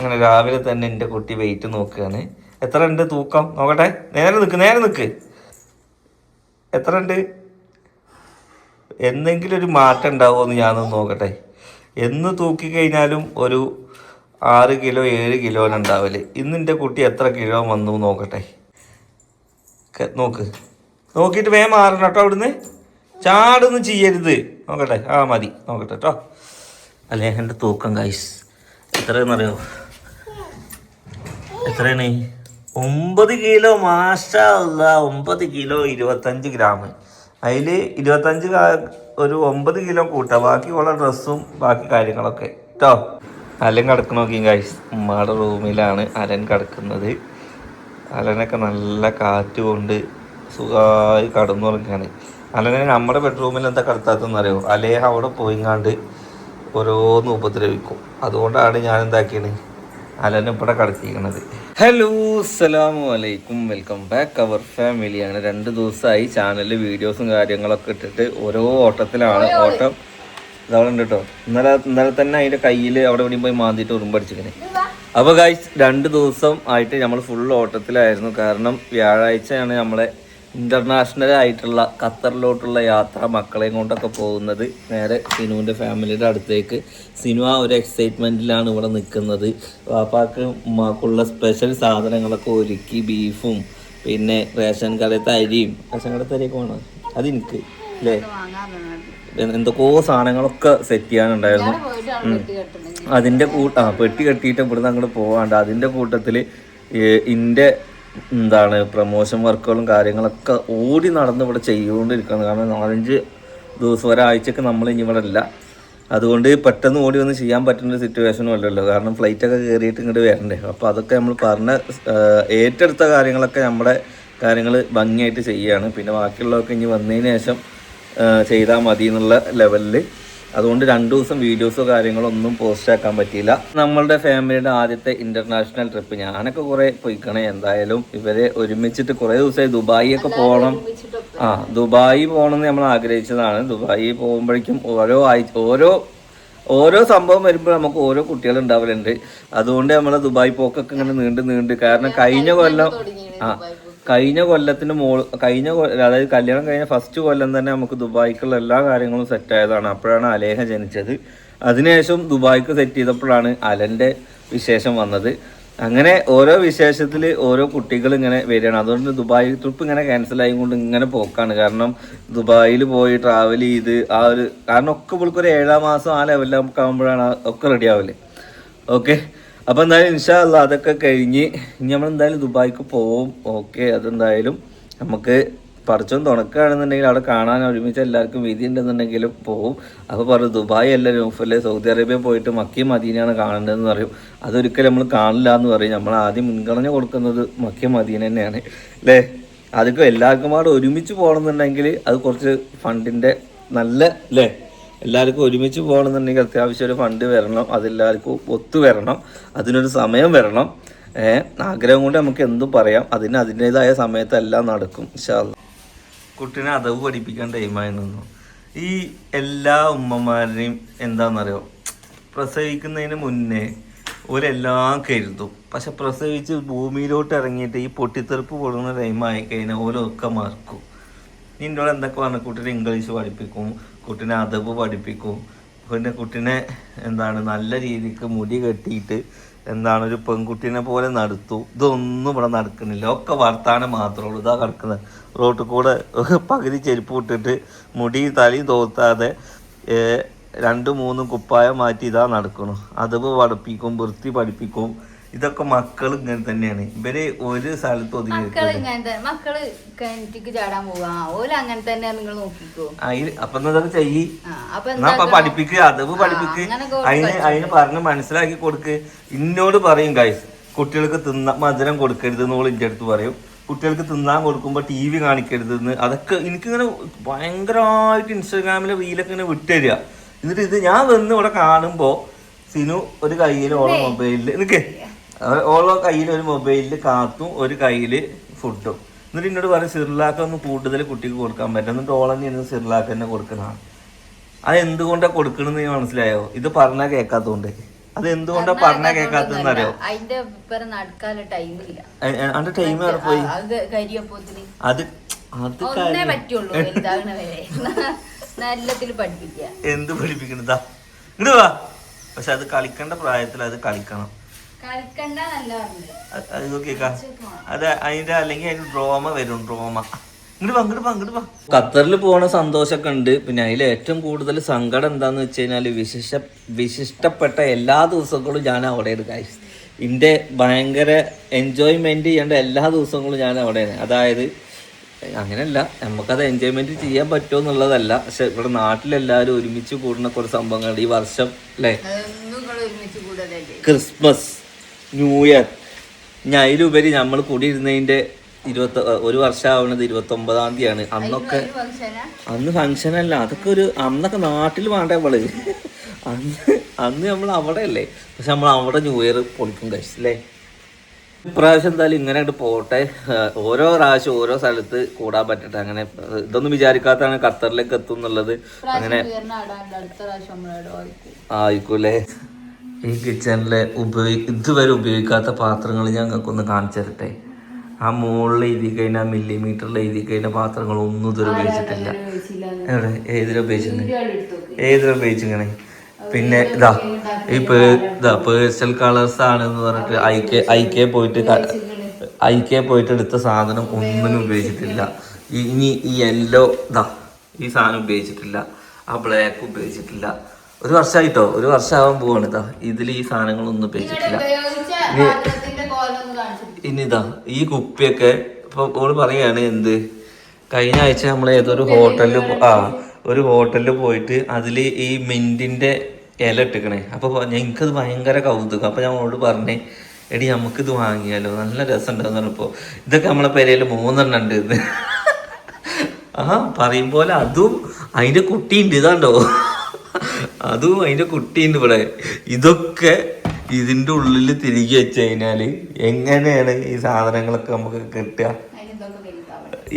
അങ്ങനെ രാവിലെ തന്നെ എൻ്റെ കുട്ടി വെയിറ്റ് നോക്കുകയാണ്. എത്ര ഉണ്ട് തൂക്കം നോക്കട്ടെ. നേരെ നിൽക്ക്. എത്ര ഉണ്ട്? എന്തെങ്കിലും ഒരു മാറ്റം ഉണ്ടാവുമോ എന്ന് ഞാനൊന്ന് നോക്കട്ടെ. എന്ന് തൂക്കിക്കഴിഞ്ഞാലും ഒരു 6 കിലോ 7 കിലോനുണ്ടാവല്. ഇന്ന് എൻ്റെ കുട്ടി എത്ര കിലോ വന്നു നോക്കട്ടെ. നോക്കിയിട്ട് വേഗം മാറണം കേട്ടോ. അവിടുന്ന് ചാടൊന്നും ചെയ്യരുത്. നോക്കട്ടെ. മതി നോക്കട്ടെ കേട്ടോ. അല്ലേ എൻ്റെ തൂക്കം ഗൈസ് എത്രയെന്നറിയോ? എത്രയാണ്? 9 കിലോ. മാഷാ അല്ലാ. 9 കിലോ 25 ഗ്രാം. അതിൽ 25 ഒരു 9 കിലോ കൂട്ടാം. ബാക്കിയുള്ള ഡ്രസ്സും ബാക്കി കാര്യങ്ങളൊക്കെ കേട്ടോ. അലൻ കിടക്കണ നോക്കി ഗൈസ്. ഉമ്മയുടെ റൂമിലാണ് അലൻ കിടക്കുന്നത്. അലനൊക്കെ നല്ല കാറ്റ് കൊണ്ട് സുഖമായി കടന്നുറങ്ങാണ്. അലനെ നമ്മുടെ ബെഡ്റൂമിൽ എന്താ കിടത്താത്തെന്നറിയോ? അലേഹ അവിടെ പോയിങ്ങാണ്ട് ഓരോന്ന് ഉപദ്രവിക്കും. അതുകൊണ്ടാണ് ഞാൻ എന്താക്കിയത് അലനെ ഇവിടെ കിടത്തിയിരിക്കണത്. ഹലോ അസ്സലാമു അലൈക്കും. Welcome back our family. അങ്ങനെ 2 ദിവസമായി ചാനലിൽ വീഡിയോസും കാര്യങ്ങളൊക്കെ ഇട്ടിട്ട് ഓരോ ഓട്ടത്തിലാണ്. ഓട്ടം ഇതവിടെ ഉണ്ട് കേട്ടോ. ഇന്നലെ തന്നെ അതിൻ്റെ കയ്യിൽ അവിടെ ഇവിടെ പോയി മാന്തിയിട്ട് ഉറുമ്പടിച്ചിങ്ങനെ. അപ്പോൾ ഗൈസ് 2 ദിവസം ആയിട്ട് നമ്മൾ ഫുൾ ഓട്ടത്തിലായിരുന്നു. കാരണം വ്യാഴാഴ്ചയാണ് നമ്മളെ ഇൻ്റർനാഷണൽ ആയിട്ടുള്ള ഖത്തറിലോട്ടുള്ള യാത്ര. മക്കളെയും കൊണ്ടൊക്കെ പോകുന്നത് നേരെ സിനുവിൻ്റെ ഫാമിലിയുടെ അടുത്തേക്ക്. സിനു ഒരു എക്സൈറ്റ്മെൻറ്റിലാണ് ഇവിടെ നിൽക്കുന്നത്. വാപ്പാക്ക് ഉമ്മാക്കുള്ള സ്പെഷ്യൽ സാധനങ്ങളൊക്കെ ഒരുക്കി. ബീഫും പിന്നെ റേഷൻ കടത്തെ അരിയും. റേഷൻ കടത്തെ അരിയൊക്കെ വേണം അതെനിക്ക് അല്ലേ. എന്തൊക്കെയോ സാധനങ്ങളൊക്കെ സെറ്റ് ചെയ്യാനുണ്ടായിരുന്നു. അതിൻ്റെ പെട്ടി കെട്ടിയിട്ട് ഇവിടുന്ന് അങ്ങോട്ട് പോകാണ്ട്. അതിൻ്റെ കൂട്ടത്തിൽ എൻ്റെ പ്രൊമോഷൻ വർക്കുകളും കാര്യങ്ങളൊക്കെ ഓടി നടന്ന് ഇവിടെ ചെയ്തുകൊണ്ടിരിക്കുകയാണ്. കാരണം 4-5 ദിവസം ഒരാഴ്ചക്ക് നമ്മൾ ഇനി ഇവിടെ ഇല്ല. അതുകൊണ്ട് പെട്ടെന്ന് ഓടി വന്ന് ചെയ്യാൻ പറ്റുന്ന ഒരു സിറ്റുവേഷനും അല്ലല്ലോ. കാരണം ഫ്ലൈറ്റൊക്കെ കയറിയിട്ട് ഇങ്ങോട്ട് വരണ്ടേ. അപ്പോൾ അതൊക്കെ നമ്മൾ ഏറ്റെടുത്ത കാര്യങ്ങളൊക്കെ നമ്മുടെ കാര്യങ്ങൾ ഭംഗിയായിട്ട് ചെയ്യുകയാണ്. പിന്നെ ബാക്കിയുള്ളതൊക്കെ ഇനി വന്നതിന് ശേഷം ചെയ്താൽ മതി എന്നുള്ള ലെവലിൽ. അതുകൊണ്ട് 2 ദിവസം വീഡിയോസോ കാര്യങ്ങളോ ഒന്നും പോസ്റ്റ് ആക്കാൻ പറ്റിയില്ല. നമ്മളുടെ ഫാമിലിയുടെ ആദ്യത്തെ ഇൻ്റർനാഷണൽ ട്രിപ്പ്. ഞാനൊക്കെ കുറേ പോയിക്കണേ. എന്തായാലും ഇവരെ ഒരുമിച്ചിട്ട് കുറേ ദിവസമായി ദുബായി ഒക്കെ പോകണം. ദുബായി പോകണമെന്ന് നമ്മൾ ആഗ്രഹിച്ചതാണ്. ദുബായി പോകുമ്പോഴേക്കും ഓരോ സംഭവം വരുമ്പോൾ നമുക്ക് ഓരോ കുട്ടികൾ ഉണ്ടാവലുണ്ട്. അതുകൊണ്ട് നമ്മൾ ദുബായ് പോക്കൊക്കെ ഇങ്ങനെ നീണ്ട് കാരണം കഴിഞ്ഞ കൊല്ലത്തിന് അതായത് കല്യാണം കഴിഞ്ഞ ഫസ്റ്റ് കൊല്ലം തന്നെ നമുക്ക് ദുബായ്ക്കുള്ള എല്ലാ കാര്യങ്ങളും സെറ്റായതാണ്. അപ്പോഴാണ് അലേഹ ജനിച്ചത്. അതിനുശേഷം ദുബായ്ക്ക് സെറ്റ് ചെയ്തപ്പോഴാണ് അലൻ്റെ വിശേഷം വന്നത്. അങ്ങനെ ഓരോ വിശേഷത്തിൽ ഓരോ കുട്ടികൾ ഇങ്ങനെ വരികയാണ്. അതുകൊണ്ട് ദുബായ് ട്രിപ്പ് ഇങ്ങനെ ക്യാൻസൽ ആയിക്കൊണ്ട് ഇങ്ങനെ പോക്കാണ്. കാരണം ദുബായിൽ പോയി ട്രാവൽ ചെയ്ത് കാരണം ഒക്കെ ഇവൾക്കൊരു 7-ാം മാസം ആ ലെവലിലൊക്കെ ആകുമ്പോഴാണ് ഒക്കെ റെഡി ആവില്ലേ. ഓക്കെ, അപ്പോൾ എന്തായാലും ഇൻഷാ അല്ലാ അതൊക്കെ കഴിഞ്ഞ് ഇനി നമ്മളെന്തായാലും ദുബായ്ക്ക് പോവും. ഓക്കെ, അതെന്തായാലും നമുക്ക് പറിച്ചൊന്ന് തുണക്കുകയാണെന്നുണ്ടെങ്കിൽ അവിടെ കാണാൻ ഒരുമിച്ച് എല്ലാവർക്കും വിധി ഉണ്ടെന്നുണ്ടെങ്കിലും പോവും. അപ്പോൾ പറയും ദുബായ് അല്ല നൗഫല്ലേ, സൗദി അറേബ്യ പോയിട്ട് മക്കയും മദീനയാണ് കാണേണ്ടതെന്ന് പറയും. അതൊരിക്കലും നമ്മൾ കാണില്ല എന്ന് പറയും. നമ്മൾ ആദ്യം മുൻഗണന കൊടുക്കുന്നത് മക്കയും മദീന തന്നെയാണ് അല്ലേ. അതൊക്കെ എല്ലാവർക്കും അവിടെ ഒരുമിച്ച് പോകണമെന്നുണ്ടെങ്കിൽ അത് കുറച്ച് ഫണ്ടിൻ്റെ നല്ല അല്ലേ. എല്ലാവർക്കും ഒരുമിച്ച് പോകണമെന്നുണ്ടെങ്കിൽ അത്യാവശ്യം ഒരു ഫണ്ട് വരണം. അതെല്ലാവർക്കും ഒത്തു വരണം. അതിനൊരു സമയം വരണം. ആഗ്രഹം കൊണ്ട് നമുക്ക് എന്തും പറയാം. അതിൻ്റേതായ സമയത്ത് എല്ലാം നടക്കും ഇൻഷാ അല്ലാ. കുട്ടീനെ അതവ് പഠിപ്പിക്കാൻ ടൈമായി നിന്നു. ഈ എല്ലാ ഉമ്മമാരുടെയും എന്താണെന്നറിയോ, പ്രസവിക്കുന്നതിന് മുന്നേ ഓരെല്ലാം കരുതും. പക്ഷെ പ്രസവിച്ച് ഭൂമിയിലോട്ട് ഇറങ്ങിയിട്ട് ഈ പൊട്ടിത്തെറുപ്പ് കൊടുക്കുന്ന ടൈമായി കഴിഞ്ഞാൽ ഓരൊക്കെ മറക്കും. നിന്നോട് എന്തൊക്കെ പറഞ്ഞു? കുട്ടീനെ ഇംഗ്ലീഷ് പഠിപ്പിക്കും, കുട്ടീനെ അതവ് പഠിപ്പിക്കും, പിന്നെ കുട്ടീനെ നല്ല രീതിക്ക് മുടി കെട്ടിയിട്ട് ഒരു പെൺകുട്ടീനെ പോലെ നടത്തു. ഇതൊന്നും ഇവിടെ നടക്കുന്നില്ല. ഒക്കെ വർത്താനം മാത്രമേ ഉള്ളൂ. ഇതാ കിടക്കുന്നത് റോട്ടിൽ കൂടെ പകുതി ചെരുപ്പ് ഇട്ടിട്ട് മുടി തലയും തോത്താതെ 2-3 കുപ്പായം മാറ്റി ഇതാ നടക്കണം. അതവ് പഠിപ്പിക്കും, വൃത്തി പഠിപ്പിക്കും. ഇതൊക്കെ മക്കൾ ഇങ്ങനെ തന്നെയാണ്. ഇവര് ഒരു സ്ഥലത്ത് ഒതുങ്ങി അപ്പൊ ഇതൊക്കെ ചെയ്യ്. പഠിപ്പിക്കുക, അതവ് പഠിപ്പിക്ക്. അതിന് പറഞ്ഞ് മനസ്സിലാക്കി കൊടുക്ക്. ഇന്നോട് പറയും ഗൈസ്, കുട്ടികൾക്ക് മധുരം കൊടുക്കരുത് എന്നോട് എൻ്റെ അടുത്ത് പറയും. കുട്ടികൾക്ക് തിന്നാൻ കൊടുക്കുമ്പോൾ TV കാണിക്കരുതെന്ന്. അതൊക്കെ എനിക്കിങ്ങനെ ഭയങ്കരമായിട്ട് ഇൻസ്റ്റാഗ്രാമിലെ റീലൊക്കെ ഇങ്ങനെ വിട്ടുതരിക. എന്നിട്ട് ഇത് ഞാൻ വന്ന് ഇവിടെ കാണുമ്പോൾ സിനു ഒരു കയ്യിൽ ഓളെ മൊബൈലിൽ ഓളോ കയ്യിൽ ഒരു മൊബൈലിൽ കാത്തും ഒരു കയ്യിൽ ഫുഡും. എന്നിട്ട് എന്നോട് പറയും സിർലാക്കൊന്നും കൂടുതൽ കുട്ടിക്ക് കൊടുക്കാൻ പറ്റും. എന്നിട്ട് ഓളന്നെ സിർലാക്ക് തന്നെ കൊടുക്കുന്നതാണ്. അത് എന്തുകൊണ്ടാണ് കൊടുക്കണമെന്ന് മനസ്സിലായോ? ഇത് പറഞ്ഞാൽ കേൾക്കാത്തതുകൊണ്ട്. അത് എന്തുകൊണ്ടാ പറഞ്ഞ കേൾക്കാത്തറിയോ? അതിന്റെ നടക്കാനുള്ള ടൈമില്ല. അതിന്റെ ടൈം വേറെ പോയി. അത് പറ്റുള്ളൂ നല്ലത്തിൽ പഠിപ്പിക്കുക. എന്ത് പഠിപ്പിക്കണതാ ഇങ്ങോട്ട് വാ. പക്ഷെ അത് കളിക്കേണ്ട പ്രായത്തിൽ അത് കളിക്കണം. അത് നോക്കിയേക്കാം. അത് അതിന്റെ അല്ലെങ്കിൽ അതിന് ഡ്രോമ വരും. ഡ്രോമ. ഇങ്ങോട്ട് വാ. ഖത്തറിൽ പോണ സന്തോഷമൊക്കെ ഉണ്ട്. പിന്നെ അതിൽ ഏറ്റവും കൂടുതൽ സങ്കടം എന്താന്ന് വെച്ച് കഴിഞ്ഞാല് വിശിഷ്ടപ്പെട്ട എല്ലാ ദിവസങ്ങളും ഞാൻ അവിടെയാണ് ഗൈസ്. എൻ്റെ ഭയങ്കര എൻജോയ്മെന്റ് ചെയ്യേണ്ട എല്ലാ ദിവസങ്ങളും ഞാൻ അവിടെയാണ്. അതായത് അങ്ങനെയല്ല, നമുക്കത് എൻജോയ്മെന്റ് ചെയ്യാൻ പറ്റുമോ എന്നുള്ളതല്ല, പക്ഷെ ഇവിടെ നാട്ടിലെല്ലാവരും ഒരുമിച്ച് കൂടുന്ന കുറച്ച് സംഭവങ്ങളുണ്ട് ഈ വർഷം അല്ലേ. Christmas, new year. ഇനി അതിലുപരി നമ്മൾ കൂടിയിരുന്നതിൻ്റെ ഒരു വർഷമാവുന്നത് 29-ാം തീയതിയാണ്. അന്ന് ഫംഗ്ഷനല്ല, അതൊക്കെ അന്നൊക്കെ നാട്ടിൽ വേണ്ട നമ്മള്. അന്ന് നമ്മൾ അവിടെ അല്ലേ, പക്ഷെ നമ്മൾ അവിടെ ന്യൂ ഇയർ പൊളിക്കും കഴിച്ചു അല്ലേ. ഇപ്രാവശ്യം എന്തായാലും ഇങ്ങനെ പോട്ടെ. ഓരോ പ്രാവശ്യം ഓരോ സ്ഥലത്ത് കൂടാൻ പറ്റട്ടെ. അങ്ങനെ ഇതൊന്നും വിചാരിക്കാത്താണ് ഖത്തറിലേക്ക് എത്തും എന്നുള്ളത്. അങ്ങനെ ആയിക്കൂലേ. ഈ കിച്ചണിലെ ഇതുവരെ ഉപയോഗിക്കാത്ത പാത്രങ്ങൾ ഞങ്ങൾക്കൊന്ന് കാണിച്ചു തരട്ടെ. ആ മുകളിൽ എഴുതി കഴിഞ്ഞാൽ മില്ലിമീറ്ററിൽ എഴുതി കഴിഞ്ഞ പാത്രങ്ങളൊന്നും ഇതുവരെ ഉപയോഗിച്ചിട്ടില്ല. എവിടെ ഏതിലും ഉപയോഗിച്ചിങ്ങനെ. പിന്നെ ഈ പേഴ്സൽ കളേഴ്സ് ആണെന്ന് പറഞ്ഞിട്ട് ഐക്കെ പോയിട്ട് എടുത്ത സാധനം ഒന്നിനും ഉപയോഗിച്ചിട്ടില്ല. ഇനി ഈ യെല്ലോ ഈ സാധനം ഉപയോഗിച്ചിട്ടില്ല. ആ ബ്ലാക്ക് ഉപയോഗിച്ചിട്ടില്ല. ഒരു വർഷമായിട്ടോ, ഒരു വർഷമാവാൻ പോവാണ്. ഇതിൽ ഈ സാധനങ്ങളൊന്നും ഉപയോഗിച്ചിട്ടില്ല. ഇനിതാ ഈ കുപ്പിയൊക്കെ ഇപ്പൊ ഓള് പറയാണ് എന്ത്, കഴിഞ്ഞ ആഴ്ച നമ്മൾ ഏതൊരു ഹോട്ടലിൽ പോയിട്ട് അതിൽ ഈ മിന്റിന്റെ ഇല ഇട്ടിക്കണേ. അപ്പോൾ എനിക്കത് ഭയങ്കര കൗതുകം. അപ്പോൾ ഞാൻ അവളോട് പറഞ്ഞേ, എടി നമുക്കിത് വാങ്ങിയാലോ, നല്ല രസം ഉണ്ടാകുന്ന പറഞ്ഞപ്പോൾ ഇതൊക്കെ നമ്മളെ പെരയിൽ 3 ഉണ്ട് ഇത്. പറയും പോലെ അതും അതിൻ്റെ കുട്ടിയുണ്ട്. ഇതാണ്ടോ, അതും അതിൻ്റെ കുട്ടിയുണ്ട് ഇവിടെ. ഇതൊക്കെ ഇതിൻ്റെ ഉള്ളിൽ തിരികെ വെച്ച് കഴിഞ്ഞാൽ എങ്ങനെയാണ് ഈ സാധനങ്ങളൊക്കെ നമുക്ക് കിട്ടുക?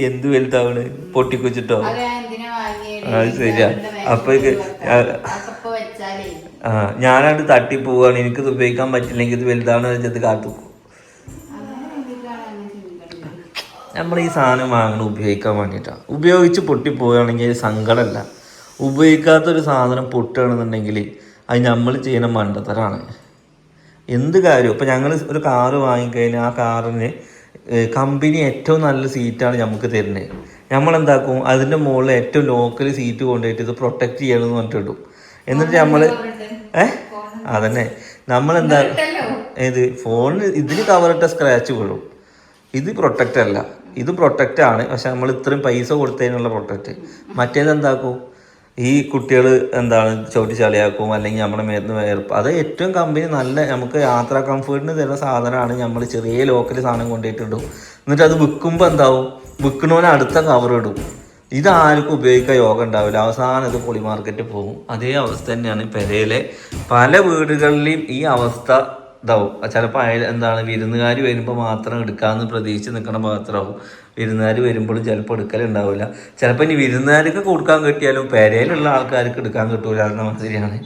എന്ത് വലുതാവണ്? പൊട്ടിക്കൊച്ചിട്ടോ? അത് ശരിയാ. അപ്പൊ ഞാനാണ്ട് തട്ടി പോവാണ്. എനിക്കിത് ഉപയോഗിക്കാൻ പറ്റില്ലെങ്കിൽ ഇത് വലുതാവണ വെച്ചത് കാത്തുക്കും. നമ്മൾ ഈ സാധനം വാങ്ങണം ഉപയോഗിക്കാൻ വേണ്ടിയിട്ടാണ്. ഉപയോഗിച്ച് പൊട്ടിപ്പോവുകയാണെങ്കിൽ സങ്കടമല്ല. ഉപയോഗിക്കാത്തൊരു സാധനം പൊട്ടുകയാണെന്നുണ്ടെങ്കിൽ അത് നമ്മൾ ചെയ്യുന്ന മണ്ടത്തരാണ്. എന്ത് കാര്യവും ഇപ്പം ഞങ്ങൾ ഒരു കാറ് വാങ്ങിക്കഴിഞ്ഞാൽ ആ കാറിന് കമ്പനി ഏറ്റവും നല്ല സീറ്റാണ് നമുക്ക് തരുന്നത്. നമ്മളെന്താക്കും, അതിൻ്റെ മുകളിൽ ഏറ്റവും ലോക്കൽ സീറ്റ് കൊണ്ടുപോയിട്ട് ഇത് പ്രൊട്ടക്റ്റ് ചെയ്യണമെന്ന് പറഞ്ഞിട്ടിടും. എന്നിട്ട് നമ്മൾ അതന്നെ നമ്മളെന്താ ഫോണിന് ഇതിന് കവറിട്ട സ്ക്രാച്ച് വീഴും. ഇത് പ്രൊട്ടക്റ്റ് അല്ല, ഇത് പ്രൊട്ടക്റ്റ് ആണ്. പക്ഷെ നമ്മൾ ഇത്രയും പൈസ കൊടുത്തതിനുള്ള പ്രൊട്ടക്റ്റ്. മറ്റേതെന്താക്കും, ഈ കുട്ടികൾ ചവിട്ടി ചളിയാക്കും, അല്ലെങ്കിൽ നമ്മുടെ മേന്ന് വേർപ്പ്. അത് ഏറ്റവും കമ്പനി നല്ല നമുക്ക് യാത്രാ കംഫേർട്ടിന് തരുന്ന സാധനമാണ്. നമ്മൾ ചെറിയ ലോക്കൽ സാധനം കൊണ്ടുപോയിട്ടിടും. എന്നിട്ട് അത് വിൽക്കുമ്പോൾ എന്താവും, വിൽക്കണോനെ അടുത്ത കവർ ഇടും. ഇതാർക്കും ഉപയോഗിക്കാൻ യോഗം ഉണ്ടാവില്ല. അവസാനം ഇത് പൊളി മാർക്കറ്റിൽ പോകും. അതേ അവസ്ഥ തന്നെയാണ് പെരയിലെ പല വീടുകളിലെയും ഈ അവസ്ഥ ഇതാവും. ചിലപ്പോൾ വിരുന്നുകാർ വരുമ്പോൾ മാത്രം എടുക്കാമെന്ന് പ്രതീക്ഷിച്ച് നിൽക്കണ മാത്രമാവും. വിരുന്നുകാർ വരുമ്പോഴും ചിലപ്പോൾ എടുക്കലുണ്ടാവില്ല. ചിലപ്പോൾ ഇനി വിരുന്നുകാർക്ക് കൊടുക്കാൻ കിട്ടിയാലും പെരയിലുള്ള ആൾക്കാർക്ക് എടുക്കാൻ കിട്ടൂല എന്ന മാതിരിയാണ്.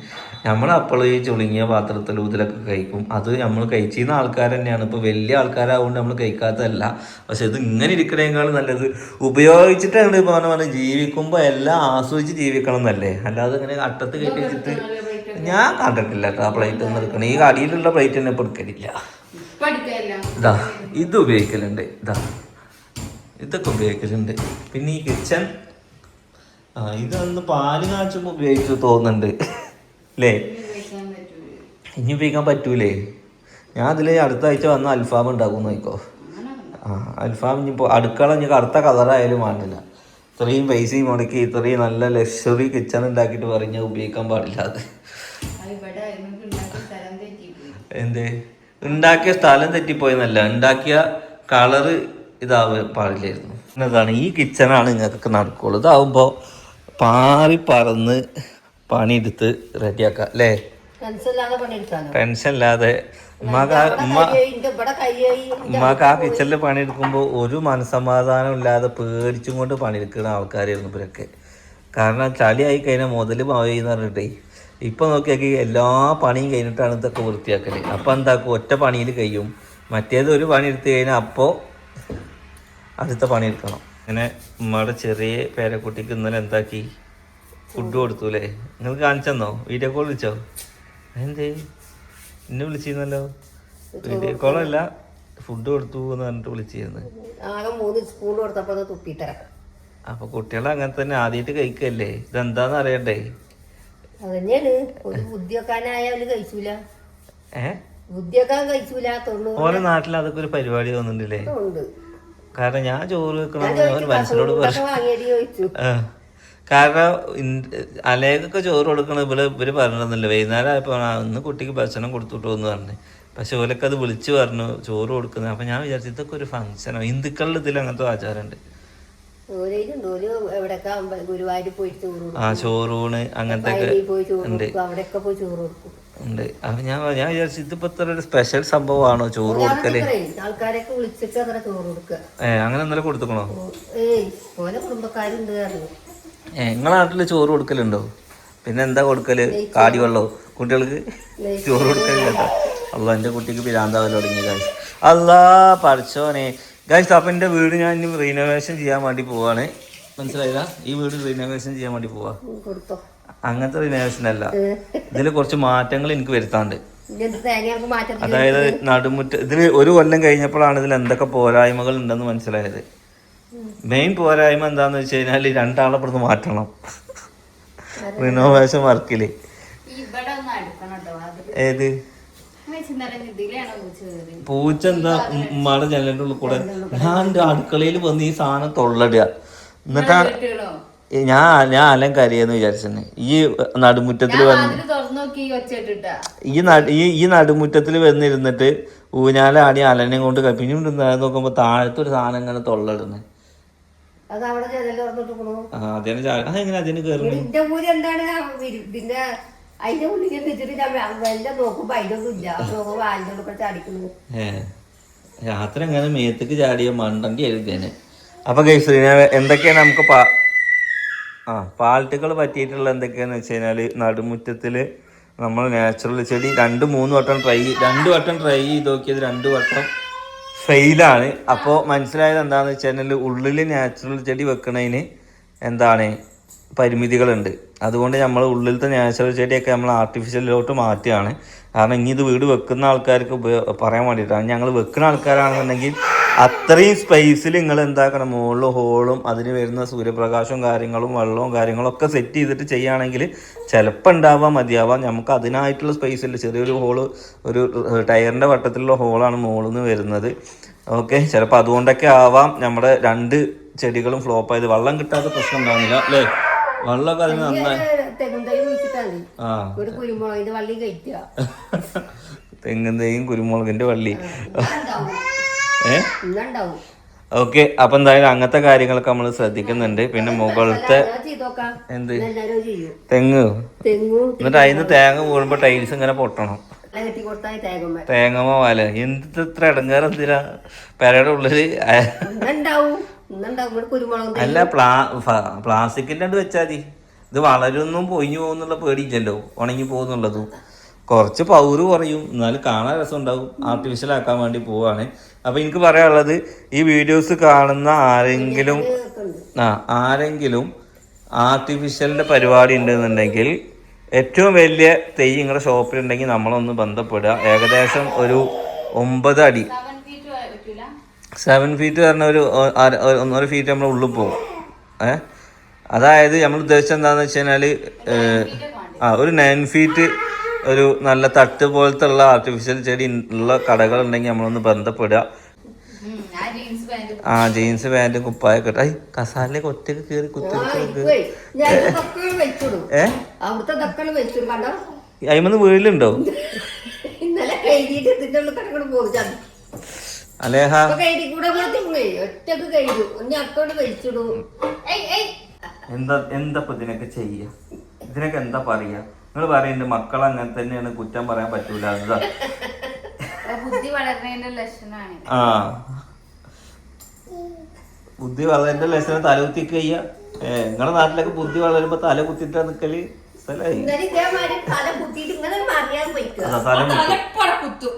നമ്മളപ്പോൾ ഈ ചുളുങ്ങിയ പാത്രത്തിൽ ഇതിലൊക്കെ കഴിക്കും. അത് നമ്മൾ കഴിച്ചിരുന്ന ആൾക്കാർ തന്നെയാണ്. ഇപ്പോൾ വലിയ ആൾക്കാരാവുകൊണ്ട് നമ്മൾ കഴിക്കാത്തതല്ല. പക്ഷെ ഇത് ഇങ്ങനെ ഇരിക്കണേക്കാളും നല്ലത് ഉപയോഗിച്ചിട്ടാണ്. പറഞ്ഞ ജീവിക്കുമ്പോൾ എല്ലാം ആസ്വദിച്ച് ജീവിക്കണം എന്നല്ലേ. അല്ലാതെ ഇങ്ങനെ അട്ടത്ത് കെട്ടി വെച്ചിട്ട് ഞാൻ കണ്ടിട്ടില്ല കേട്ടോ. ആ പ്ലേറ്റ് ഒന്നും എടുക്കണം. ഈ അടിയിലുള്ള പ്ലേറ്റ് തന്നെ ഇപ്പോൾ എടുക്കലില്ല. ഇത് ഉപയോഗിക്കലുണ്ട്. ഇതൊക്കെ ഉപയോഗിക്കലുണ്ട്. പിന്നെ ഈ കിച്ചൺ ഇതൊന്ന് പാല് കാച്ചുമ്പോൾ ഉപയോഗിച്ചു തോന്നുന്നുണ്ട് അല്ലേ. ഇനി ഉപയോഗിക്കാൻ പറ്റൂലേ. ഞാൻ അതിൽ അടുത്ത ആഴ്ച വന്ന അൽഫാം ഉണ്ടാക്കും നോക്കോ. അൽഫാം ഇനിയിപ്പോൾ അടുക്കള ഇനി കറുത്ത കളറായാലും വേണ്ടില്ല. ഇത്രയും പൈസയും മുടക്കി ഇത്രയും നല്ല ലക്ഷറി കിച്ചൺ ഉണ്ടാക്കിയിട്ട് പറഞ്ഞാൽ ഉപയോഗിക്കാൻ പാടില്ല. അത് എന്ത് ഉണ്ടാക്കിയ സ്ഥലം തെറ്റിപ്പോയെന്നല്ല, ഉണ്ടാക്കിയ കളറ് ഇതാവാൻ പാടില്ലായിരുന്നു. എന്നതാണ് ഈ കിച്ചണാണ് നിങ്ങൾക്ക് നടക്കുള്ളൂ. ഇതാവുമ്പോൾ പാറി പറന്ന് പണിയെടുത്ത് റെഡിയാക്കാം അല്ലേ. ടെൻഷൻ ഇല്ലാതെ ഉമ്മാക്ക് ആ കിച്ചണിൽ പണിയെടുക്കുമ്പോൾ ഒരു മനസ്സമാധാനം ഇല്ലാതെ പേടിച്ചും കൊണ്ട് പണിയെടുക്കുന്ന ആൾക്കാരായിരുന്നു ഇവരൊക്കെ. കാരണം ചളിയായി കഴിഞ്ഞാൽ മുതൽ മാവെന്ന് പറഞ്ഞിട്ടേ ഇപ്പം നോക്കിയാക്കി എല്ലാ പണിയും കഴിഞ്ഞിട്ടാണ് ഇതൊക്കെ വൃത്തിയാക്കല്. അപ്പം എന്താക്കും, ഒറ്റ പണിയിൽ കഴിയും. മറ്റേത് ഒരു പണി എടുത്ത് കഴിഞ്ഞാൽ അപ്പോൾ അടുത്ത പണി എടുക്കണം. അങ്ങനെ ഉമ്മയുടെ ചെറിയ പേരക്കുട്ടിക്ക് ഇന്നലെ എന്താക്കി, ഫുഡ് കൊടുത്തു അല്ലേ? നിങ്ങൾ കാണിച്ചെന്നോ? വീഡിയോ കോൾ വിളിച്ചോ? എന്തേ എന്നെ വിളിച്ചിരുന്നല്ലോ? വീഡിയോ കോളല്ല, ഫുഡ് കൊടുത്തു എന്ന് പറഞ്ഞിട്ട് വിളിച്ചിരുന്നു. അപ്പൊ കുട്ടികൾ അങ്ങനെ തന്നെ ആദ്യമായിട്ട് കഴിക്കല്ലേ, ഇതെന്താന്ന് അറിയണ്ടേ? ഓരോ നാട്ടിൽ അതൊക്കെ ഒരു പരിപാടി തോന്നുന്നുണ്ടല്ലേ? കാരണം ഞാൻ ചോറ് വെക്കണമെന്ന് മനസ്സിനോട് പറഞ്ഞു. കാരണം അലേക്കൊക്കെ ചോറ് കൊടുക്കണം ഇവര് പറഞ്ഞിരുന്നില്ല. വൈകുന്നേരം ആയപ്പോ ഇന്ന് കുട്ടിക്ക് ഭക്ഷണം കൊടുത്തിട്ടു എന്ന് പറഞ്ഞു. പക്ഷെ ഓലൊക്കെ അത് വിളിച്ചു പറഞ്ഞു ചോറ് കൊടുക്കുന്നത്. അപ്പൊ ഞാൻ വിചാരിച്ചു ഇതൊക്കെ ഒരു ഫംഗ്ഷനോ? ഹിന്ദുക്കളുടെ ഇതിൽ അങ്ങനത്തെ ആചാരമുണ്ട്. ആ ചോറൂണ് അങ്ങനത്തെ ഉണ്ട്. അപ്പൊ ഞാൻ വിചാരിച്ചു ഇതിപ്പോ ഇത്ര ഒരു സ്പെഷ്യൽ സംഭവമാണോ ചോറ് കൊടുക്കല്? അങ്ങനെ ഇന്നലെ കൊടുത്തുക്കണോ? നിങ്ങളെ നാട്ടില് ചോറ് കൊടുക്കലുണ്ടോ? പിന്നെ എന്താ കൊടുക്കല്? കാടിവെള്ളോ കുട്ടികൾക്ക്? ചോറ് കൊടുക്കല് കേട്ടോ. അല്ല എൻ്റെ കുട്ടിക്ക് പിരാന്താവല് തുടങ്ങി ഗായ്സ്. അല്ലാ പഠിച്ചോനെ ഗായ്സ്. അപ്പം എൻ്റെ വീട് ഞാൻ ഇനി റീനോവേഷൻ ചെയ്യാൻ വേണ്ടി പോവാണ്. മനസ്സിലായില്ല? ഈ വീട് റീനോവേഷൻ ചെയ്യാൻ വേണ്ടി പോവാ. അങ്ങനത്തെ റിനോവേഷൻ അല്ല, ഇതിൽ കുറച്ച് മാറ്റങ്ങൾ എനിക്ക് വരുത്താണ്ട്. അതായത് ഇതിന് ഒരു കൊല്ലം കഴിഞ്ഞപ്പോഴാണ് ഇതിൽ എന്തൊക്കെ പോരായ്മകൾ ഉണ്ടെന്ന് മനസ്സിലായത്. മെയിൻ പോരായ്മ എന്താന്ന് വെച്ച് കഴിഞ്ഞാൽ രണ്ടാളെ പുറത്ത് മാറ്റണം റിനോവേഷൻ വർക്കില്. ഏത് പൂച്ച എന്താ ഉമ്മാടെ ജനലിന്റെ ഉള്ളിൽ കൂടെ ഞാൻ അടുക്കളയിൽ വന്ന് ഈ സാധനം തൊള്ളടുക. എന്നിട്ടാ ഞാൻ അലം കരയെന്ന് വിചാരിച്ചെന്നെ. ഈ നടുമുറ്റത്തിൽ വന്ന് ഈ നടുമുറ്റത്തിൽ വന്നിരുന്നിട്ട് ഊഞ്ഞാലാടി അലനെ കൊണ്ട് പിന്നെ നോക്കുമ്പോ താഴത്തൊരു സാധനം ഇങ്ങനെ തൊള്ളടുന്നേ. അതെങ്ങനെ അതിന് കേറുന്നു? രാത്രി അങ്ങനെ മേത്തേക്ക് ചാടിയ മണ്ടണ്ടി ആയിരുന്നേനെ. അപ്പൊ ഗൈസ് എന്തൊക്കെയാണ് നമുക്ക് പാൾട്ടുകൾ പറ്റിയിട്ടുള്ള എന്തൊക്കെയാന്ന് വെച്ച് കഴിഞ്ഞാല് നടുമുറ്റത്തില് നമ്മൾ നാച്ചുറൽ ചെടി 2-3 വട്ടം ട്രൈ ചെയ്ത് നോക്കിയത് 2 വട്ടം ഫെയിലാണ്. അപ്പോൾ മനസ്സിലായത് എന്താണെന്ന് വെച്ച് കഴിഞ്ഞാൽ ഉള്ളിൽ നാച്ചുറൽ ചെടി വെക്കണതിന് എന്താണ് പരിമിതികളുണ്ട്. അതുകൊണ്ട് നമ്മൾ ഉള്ളിലത്തെ നാച്ചുറൽ ചെടിയൊക്കെ നമ്മൾ ആർട്ടിഫിഷ്യലിലോട്ട് മാറ്റുകയാണ്. കാരണം ഇനി ഇത് വീട് വെക്കുന്ന ആൾക്കാർക്ക് പറയാൻ വേണ്ടിയിട്ടാണ്. ഞങ്ങൾ വെക്കുന്ന ആൾക്കാരാണെന്നുണ്ടെങ്കിൽ അത്രയും സ്പേസിൽ നിങ്ങൾ എന്താക്കണം, മുകളിൽ ഹോളും അതിന് വരുന്ന സൂര്യപ്രകാശവും കാര്യങ്ങളും വെള്ളവും കാര്യങ്ങളും ഒക്കെ സെറ്റ് ചെയ്തിട്ട് ചെയ്യുകയാണെങ്കിൽ ചിലപ്പോൾ ഉണ്ടാവാൻ മതിയാവാം. നമുക്ക് അതിനായിട്ടുള്ള സ്പേസില്ല. ചെറിയൊരു ഹോള്, ഒരു ടയറിൻ്റെ വട്ടത്തിലുള്ള ഹോളാണ് മുകളിൽ നിന്ന് വരുന്നത്. ഓക്കെ, ചിലപ്പോൾ അതുകൊണ്ടൊക്കെ ആവാം നമ്മുടെ 2 ചെടികളും ഫ്ലോപ്പ് ആയത്. വെള്ളം കിട്ടാത്ത പ്രശ്നം ഉണ്ടാവുന്നില്ല അല്ലേ? വെള്ളമൊക്കെ അതിന് നന്നായി. തെങ്ങും തൈയും കുരുമുളകിന്റെ വള്ളി. ഓക്കെ, അപ്പൊ എന്തായാലും അങ്ങനത്തെ കാര്യങ്ങളൊക്കെ നമ്മൾ ശ്രദ്ധിക്കുന്നുണ്ട്. പിന്നെ മുകളിലത്തെ എന്ത് തെങ്ങ്, എന്നിട്ട് അതിന് തേങ്ങ വീഴുമ്പോ ടൈൽസ് ഇങ്ങനെ പൊട്ടണം. തേങ്ങമ്മ വാല എന്ത് ഇത്ര ഇടങ്ങേറ് എന്തിനാ പെരയുടെ ഉള്ളില്? അല്ല പ്ലാസ്റ്റിക്കിന്റെ അത് വെച്ചാൽ മതി. ഇത് വളരൊന്നും പൊയിഞ്ഞു പോകുന്നുള്ള പേടിയില്ലല്ലോ, ഉണങ്ങി പോകുന്നുള്ളതും. കുറച്ച് പൗര് കുറയും, എന്നാലും കാണാൻ രസം ഉണ്ടാവും. ആർട്ടിഫിഷ്യൽ ആക്കാൻ വേണ്ടി പോവാണ്. അപ്പൊ എനിക്ക് പറയാനുള്ളത്, ഈ വീഡിയോസ് കാണുന്ന ആരെങ്കിലും ആർട്ടിഫിഷ്യലിന്റെ പരിപാടി ഉണ്ടെന്നുണ്ടെങ്കിൽ ഏറ്റവും വലിയ തൈ നിങ്ങളുടെ ഷോപ്പിലുണ്ടെങ്കിൽ നമ്മളൊന്ന് ബന്ധപ്പെടുക. ഏകദേശം ഒരു 9 അടി 7 ഫീറ്റ് പറഞ്ഞ ഒരു 1.5 ഫീറ്റ് നമ്മൾ ഉള്ളിൽ പോകും. അതായത് നമ്മൾ ഉദ്ദേശിച്ചത് എന്താണെന്ന് വെച്ച് കഴിഞ്ഞാൽ ഒരു 9 ഫീറ്റ് ഒരു നല്ല തട്ട് പോലത്തെ ഉള്ള ആർട്ടിഫിഷ്യൽ ചെടി ഉള്ള കടകളുണ്ടെങ്കിൽ നമ്മളൊന്ന് ബന്ധപ്പെടുക. ജീൻസ് പാൻറ്റും കുപ്പായൊക്കെ ഇട്ട് കസാലിലേക്ക് ഒറ്റക്ക് കയറി അയിമന്ന് വീട്ടിലുണ്ടോ? അലേഹ എന്താ ഇതിനൊക്കെ ചെയ്യാ? ഇതിനൊക്കെ എന്താ പറയാ? നിങ്ങൾ പറയുന്നുണ്ട് മക്കൾ അങ്ങനെ തന്നെയാണ്, കുറ്റം പറയാൻ പറ്റൂല. ബുദ്ധി വളരുന്നതിന്റെ ലക്ഷണമാണ്. ബുദ്ധി വളരുന്ന ലക്ഷണം തല കുത്തിക്ക് ചെയ്യാ. നിങ്ങളുടെ നാട്ടിലൊക്കെ ബുദ്ധി വളരുമ്പോ തല കുത്തിട്ടാ നിക്കല്. സ്ഥലായി ഇന്നലെ ഇതേമാതിരി തല കുത്തിയിട്ട് ഇങ്ങനെ മറിയാൻ പോയിക്കുക അല്ല തല മുട്ടി തലപ്പട കുത്തു.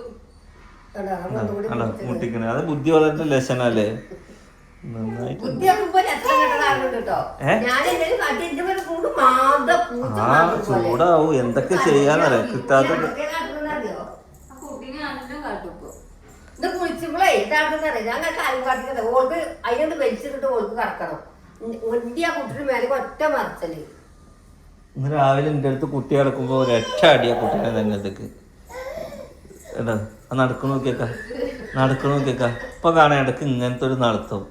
അല്ല മുട്ടിക്കണേ അത് ബുദ്ധി വളർന്ന ലക്ഷണല്ലേ നന്നായിട്ട് ബുദ്ധിയാക്കുമ്പോ രസം കെട്ടതാകുന്നുണ്ട് കേട്ടോ. ഞാൻ എന്തെങ്കിലും കാട്ടി എന്റെ പേര് കൂട് മാന്ത പൂച്ച ആ ചൂടാവും എന്തൊക്കെ ചെയ്യാന്നറിയാം കിട്ടാത്ത അറിയോ ആ കുട്ടീനെ നല്ല കാട്ടുപ്പോ. ഇത് കുളിച്ചുമ്പോഴേ ഇതാക്കുന്നറിയാം ഞാൻ കാര്യം കാട്ടിക്കുന്നത് ഓൾക്ക് അതിനോട് വലിച്ചിട്ട് ഓൾക്ക് കറക്കണം. ഒന്തി ആ കുട്ടിയുടെ മേലെ ഒറ്റ മറച്ചല്. ഇന്ന് രാവിലെ എൻ്റെ അടുത്ത് കുട്ടി കിടക്കുമ്പോ ഒരൊറ്റ അടിയാ കുട്ടീനെ തന്നെ ഇതൊക്കെ എടാ നടക്കണ നോക്കിയേക്ക ഇപ്പൊ കാണാൻ ഇടക്ക് ഇങ്ങനത്തെ ഒരു നടത്തും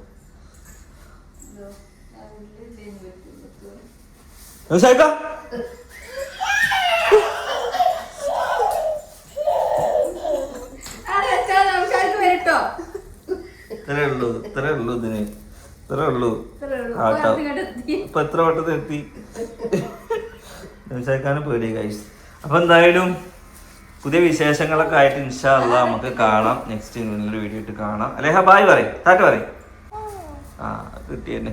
ഇത്രേ ഉള്ളൂ ഇതിന് ഇത്രേ ഉള്ളൂ ആട്ടോ ഇപ്പൊ എത്ര വട്ടത്തിൽ എത്തി നിമിഷാക്കാനും പേടി ഗൈസ്. അപ്പൊ എന്തായാലും പുതിയ വിശേഷങ്ങളൊക്കെ ആയിട്ട് ഇൻഷാ അള്ളാ നമുക്ക് കാണാം. നെക്സ്റ്റ് വീഡിയോ ഇട്ട് കാണാം. അല്ലേഹ ബായ് പറയും താറ്റ് പറയും. ആ കിട്ടിയെന്നെ.